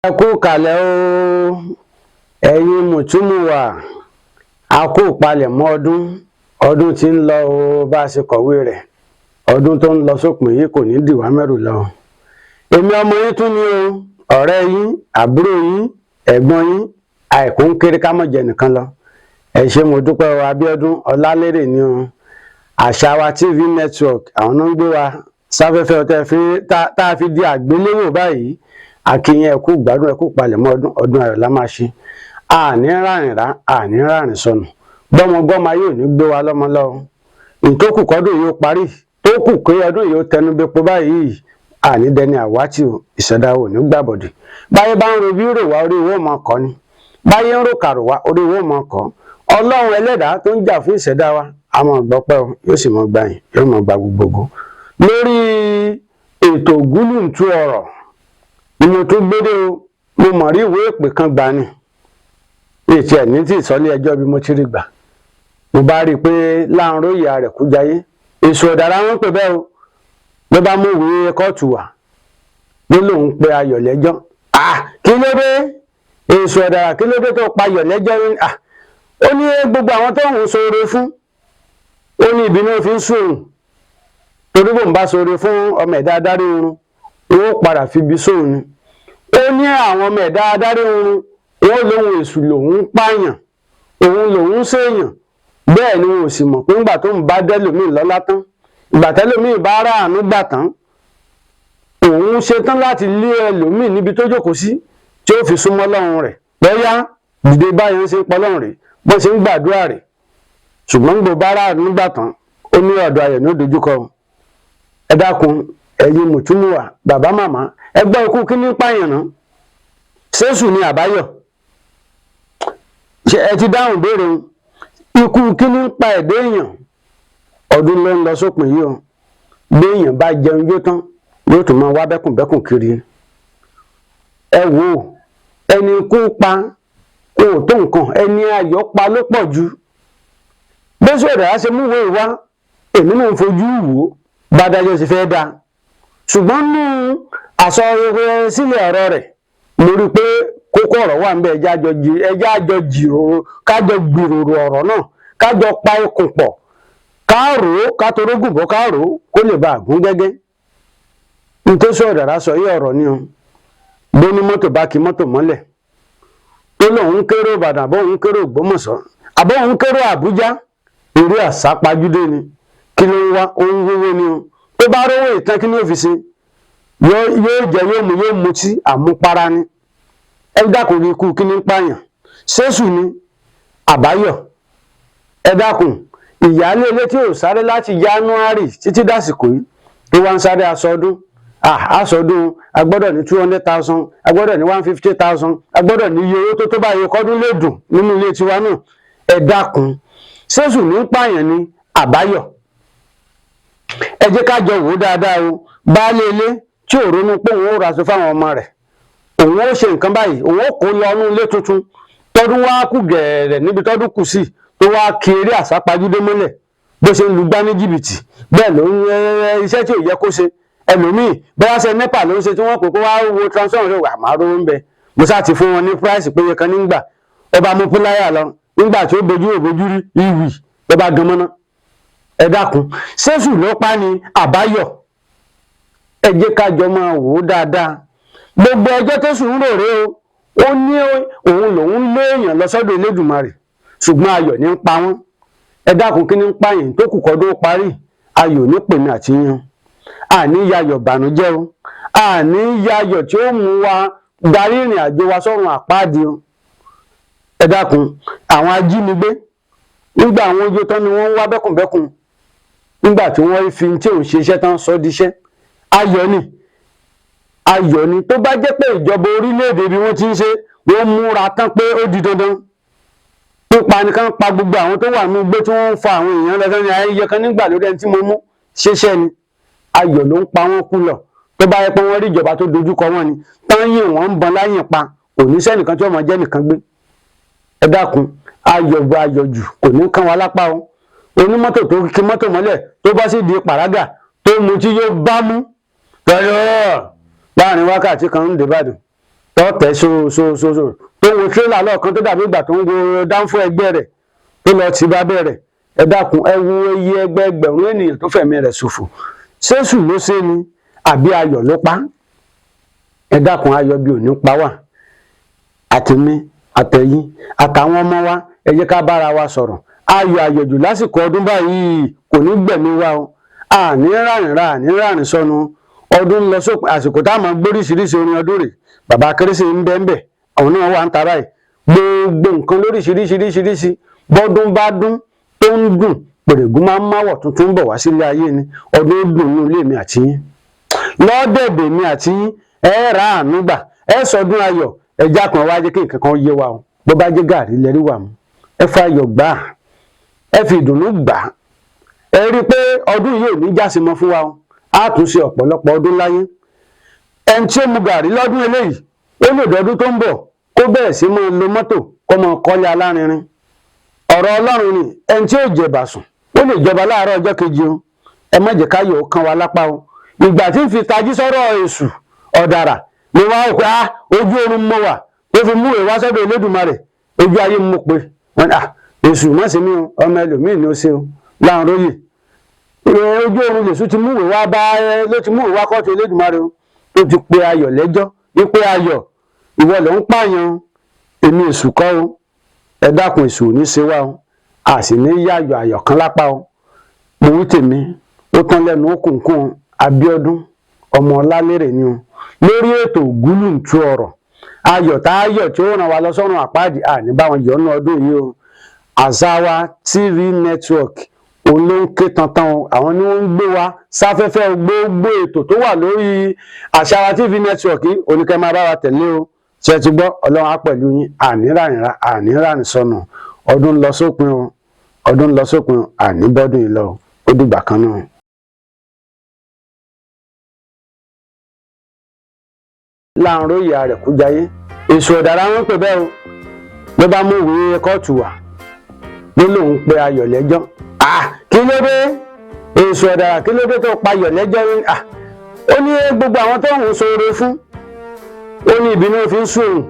Ẹ kú kàlẹ̀ o ẹ̀yin mùtúmùwà, a kú palẹ̀mọ́ ọdún tí ń lọ o bá a ṣe kọ̀wé rẹ̀, ọdún tó ń lọ sópin yìí kò ní dìwà mẹ́rù lọ. Èmi ọmọ yín tún ni o, ọ̀rẹ́ yín, àbúrò yín, ẹ̀gbọ́n yín, àìkú ń kéré ká mọ̀ jẹ nìkan lọ. Ẹ ṣé mo dúpẹ́ o, Abíọ́dún Ọlálérè ni o. Àṣàwà TV network àwọn náà ń gbé wa sáfẹ́fẹ́ tá a fi di àgbéléwò báyìí. Akínyìn ẹ kú gbádùn, ẹ kú palẹ̀mọ́ ọdún ayọ̀ la máa ṣe. Àní rárìn rá, àní rárìn sọnù. Gbọ́mọgbọ́mọ yóò ní gbé wa lọ́mọ lọ. Ìtókù kọ́dún yóò parí, tó kù pé ọdún yóò tẹnu bepo báyìí. Àní dẹni àwátì o, ìṣẹ̀dá ò ní gbàbọ̀dẹ̀. Báyé bá ń ro bí rò wá, orí ìwọ máa kọ́ ni. Báyé ń rò kàrò wá, orí ìwọ máa kọ́. Ọlọ́run ẹlẹ́dàá tó ń jà fún ìṣẹ̀dá wa, a máa gbọ́pẹ́ o, yóò sì máa gbà yín, yóò máa gba gbogbo. Lórí ètò Ògúlùntú ọ̀rọ̀ ni mo tún gbédè o, mo mọ̀ rí ìwé ìpè kan gbà ni. Ètí ẹ̀ ní tí ìsọ́lé ẹjọ́ bí mo ti rí gbà. Mo bá rí i pé láàárọ̀ ìyá rẹ̀ kú jayé. Èṣù ọ̀dàrà wọn pè bẹ́ẹ̀ o. Ló bá mú ìwé kóòtù wá. Ló lòun pe Ayọ̀ lẹ́jọ́. Kí ló dé? Èṣù ọ̀dàrà kí ló dé tó pa Ayọ̀ lẹ́jọ́? Ó ní gbogbo àwọn tó ń ṣoore fún. Ó ní ìbínú fi ń sùn òun. Torí bò ń bá ṣoore fún ọmọ ẹ̀dá adarí oorun, wọ́n padà fi bí sóun ni. Ó ní àwọn ọmọ ẹ̀dá adarí oorun, wọ́n lóhun èṣù lòun pààyàn, òun lòun ṣèèyàn. Bẹ́ẹ̀ ni wọn ò sì mọ̀ pé ńgbà tó ń bá dẹ́lòmíì lọ́lá tán, ìgbà tẹ́lòmíì bá ráàánú gbà tán, òun ṣetán láti lé ẹlòmíì níbi tó jókòó sí tí ó fi súnmọ́ Ọlọ́run rẹ̀. Bóyá dìde báyìí ń ṣe pọ́ Ọlọ́run rẹ̀, bó ṣe ń gbàdúrà rẹ̀. Ṣùgbọ́n gbogbo bá ráàánú gbà tán, ó ní ọ̀dọ̀ Ayọ̀ ní ó dojúkọ. Ẹ dákun, ẹ̀yin mùtúmùwà, bàbá màmá, ẹ gbọ́ ikú kí ní pààyàn náà? Ṣéṣù ni àbáyọ̀? Ṣé ẹ ti dáhùn béèrè o? Ikú kí ní pa ẹ̀dá èèyàn? Ọdún ló ń lọ sópin yìí o. Bí èèyàn bá jẹun yó tán, yóò tún máa wá bẹ́kùnbẹ́kùn kiri. Ẹ wò ó, ẹni ikú pa kò tó nǹkan, ẹni ayọ̀ pa ló pọ̀ jù. Bẹ́sù ọ̀dàrà ṣe múwèé wá, èmi náà ń fojú wò ó, bá dájọ́ sì fẹ́ dáa. Ṣùgbọ́n ní àsọyẹ sílẹ̀ ọ̀rọ̀ rẹ̀, mo rí i pé kókó ọ̀rọ̀ wà níbẹ̀, ẹjá àjọ jìròrò, kájọ gbìròrò ọ̀rọ̀ náà, kájọ pa ikùn pọ̀, káàrò kátorógùn bọ́ káàrò kó lè bá àgún gẹ́gẹ́. Nítòsí ọ̀dàrà sọ yí ọ̀rọ̀ ni o. Bó ní mọ́tò bá kí mọ́tò mọ́lẹ̀, tó lóun kéré Ìbàdàn, àbọ̀ òun kéré Ògbómọ̀ṣọ́, àbọ̀ òun kéré Àbújá, eré àsápajúdé ni. Kí ló ń wá? Ó ń wíwó ni o. Tó bá rówó ìtàn kí ní ó fi ṣe? Yóò jẹ yóò mutí, àmupara ni. Ẹ dákun, rí ikú kí ní pààyàn? Ṣéṣù ni àbáyọ̀? Ẹ dákun, ìyáálé ilé tí ò sáré láti January títí dásìkò yìí tó wá ń sáré aṣọdún. Aṣọdún agbọ́dọ̀ ní 200,000, agbọ́dọ̀ ní 150,000, agbọ́dọ̀ ní iye owó tó báyìí kọ́dún lè dùn nínú ilé tiwa náà. Ẹ dákun, Ṣéṣù ní pààyàn ni àbáyọ̀? Ẹ jẹ́ ká jọ wò ó dáadáa o. Baálé ilé tí ò ronú pé òun ó raṣọ fáwọn ọmọ rẹ̀, òun ó ṣe nǹkan báyìí, òun ó kó lọ inú ilé tuntun, tọdún wá kù gẹ̀ẹ́rẹ̀ níbi tọdún kù sí, tó wá kiri àsápajúdé mọ́lẹ̀ bó ṣe ń lu gbá ní jìbìtì. Bẹ́ẹ̀ ló ń iṣẹ́ tí ò yẹ kó ṣe. Ẹlòmíì bóyá ṣe NEPA ló ń ṣe tí wọ́n pè kó wá wo transformer rẹ̀ wà máa rówó ń bẹ. Mo sá ti fún wọn ní price péye kan nígbà. Ẹ bá mú píláyà lọ, nígbà tí ó bojú rí ìwì, ẹ bá gan mọ́ná. Ẹ dákun, Ṣéṣù ló pa ni àbáyọ̀? Ẹ jẹ́ ká jọ máa wò ó dáadáa. Gbogbo ẹjọ́ tó sùn ń rò rè o. Ó ní òun lòun lé èèyàn lọ sọ́dọ̀ Elédùmarè, ṣùgbọ́n ayọ̀ ní ń pa wọ́n. Ẹ dákun, kí ní ń pààyàn tó kù kọ́dún parí? Ayọ̀ ní pèmí àti yan. Àní yayọ̀ bànújẹ́ o. Àní yayọ̀ tí ó mú wa darí ìrìn àjò wa sọ́run àpáàdì o. Ẹ dákun, àwọn ajínigbé nígbà àwọn ojú tán ni wọ́n ń wá bẹ́kùnbẹ́kùn, nígbà tí wọ́n fi tí òun ṣe iṣẹ́ tán sọ díṣẹ́. Ayọ̀ ni, ayọ̀ ni. Tó bá jẹ́ pé ìjọba orílẹ̀-èdè bí wọ́n ti ń ṣe, wọ́n múra tán pé ó di dandan. Pípa nìkan pa gbogbo àwọn tó wà ní igbó tí wọ́n ń fa àwọn èèyàn lọ́sẹ̀ ní ayẹyẹ kan nígbà lórí ẹni tí mo mú ṣiṣẹ́ ni. Ayọ̀ ló ń pa wọ́n kú lọ. Tó bá yẹ pé wọ́n rí ìjọba tó dojúkọ wọn ni, tán yìn wọ́n ń bọ́n láyìn pa, òní sẹ́nìkan tí wọ́n máa jẹ́ nìkan gbé. Ẹ dákun, ayọ̀ bu ayọ̀ jù kò ní kán wa lápá o. Onímọ́tò tó kí mọ́tò mọ́lẹ̀ tó bá sì di pàrágà tó mu tí yóò bá mú láàrin wákàtí kan ń dé Ìbàdàn. tọ́tẹ̀ ṣoṣoṣoṣo tó ń wo tírélà lọ́ọ̀kan tó dàbí ìgbà tó ń wo dánfó ẹgbẹ́ rẹ̀ tó lọ ti bá bẹ̀rẹ̀. Ẹ dákun, ẹ wo iye ẹgbẹẹgbẹ̀rún ènìyàn tó fẹ̀mí rẹ̀ ṣòfò. Ṣéṣù ló ṣe ni àbí ayọ̀ ló pa? Ẹ dákun, ayọ̀ bí ò ní pa wá. Àtèmi àtẹ̀yin àtàwọn ọmọ wa, ẹ jẹ́ ká bára wa sọ̀rọ̀. Ayọ̀ àyọ̀jù lásìkò ọdún báyìí kò ní gbẹ̀mí wa o. Àní rárìnrà àní rárìn sọnù. Ọdún ń lọ sópin, àsìkò tá a máa gbóríṣiríṣi orin ọdún rẹ̀. Bàbá Kérésì ń bẹ́ ń bẹ̀, àwọn náà wà ń ta báyìí. Gbogbo nǹkan lóríṣiríṣiríṣiríṣi bọ́dún bá dún tó ń dùn, pèrègùn máa ń máwọ̀ tuntun bọ̀ wá sílé ayé ni. Ọdún ó dùn nínú ilé mi àti yín. Lọ́dẹ̀dẹ̀ mi àti yín, ẹ rà àánú gbà, ẹ sọdún ayọ̀, ẹ jákun wá jẹ́ kí nǹkan kan yé wa o. Bó bá jẹ́ gàrí lẹ́rí wà mú, ẹ fa ayọ̀ gbà á, ẹ fi ìdùnnú gbà á. Ẹ rí i pé ọdún yìí ò ní jásímọ́ fún wa o. Á tún ṣe ọ̀pọ̀lọpọ̀ ọdún láyé. Ẹni tí ó mu gàrí lọ́dún eléyìí, ó lè dọdún tó ń bọ̀ kó bẹ̀rẹ̀ sí máa lo mọ́tò kó máa kọ́lé alárinrin. Ọ̀rọ̀ Ọlọ́run ni ẹni tí ó jẹ̀bà sùn ó lè jọba láàárọ̀ ọjọ́ kejì o. Ẹ má jẹ́ káyọ̀ ó kan wa lápá o. Ìgbà tí ń fi tají sọ́rọ̀ èṣù ọ̀dàrà ni wọ́n á rò pé ojú oorun mọ́ wà tó fi mú ìwá sọ́dọ̀ Elédùmarè, ojú ayé mú pé èṣù má ṣe mí o, ọmọ ẹlòmíì ni ó ṣe o. Láàróyè ojú oorun lèṣù ti mú ìwá bá ló ti mú ìwá kọ́tù Elédùmarè o, tó ti pe ayọ̀ lẹ́jọ́ wípé ayọ̀ ìwọ ló ń pààyàn, èmi èṣù kọ́ o. Ẹ dákun, èṣù ò ní ṣe wá o, a sì ní yáyọ̀ ayọ̀ kan lápá o. Mo wí tèmi, ó tán lẹ́nu òkùnkùn Abíọ́dún ọmọ Ọlálérè ni o, lórí ètò Ògúlùntú ọ̀rọ̀. Ayọ̀ tá ayọ̀ tí ó ràn wá lọ sọ́run àpáàdì, àní báwọn yọ̀ọ́nù ọdún yìí o. Àṣàwà TV network òun ló ń ké tantan o, àwọn ni wọ́n ń gbé wa sáfẹ́fẹ́ gbogbo ètò tó wà lórí Àṣàwà TV network yìí, oníkẹ́ máa bá wa tẹ̀lé o. Ṣé ẹ ti gbọ́? Ọlọ́run á pẹ̀lú yín, àní rárìnrà àní rárìn sọnù. Ọdún ń lọ sópin o, ọdún ń lọ sópin o, àní bọ́dún yìí lọ o. Ó dìgbà kan náà. Láàróyè Àrẹ̀kújayé, èṣù ọ̀dàrà wọn pè bẹ́ẹ̀ o. Ló bá mú ìwé kóòtù wá ló lòun pe ayọ̀ lẹ́jọ́. Kí ló dé èṣù ọ̀dàrà, kí ló dé tó pa ayọ̀ lẹ́jọ́? Ó ní gbogbo àwọn tó ń ṣoore fún, ó ní ìbínú fi ń sùn òun.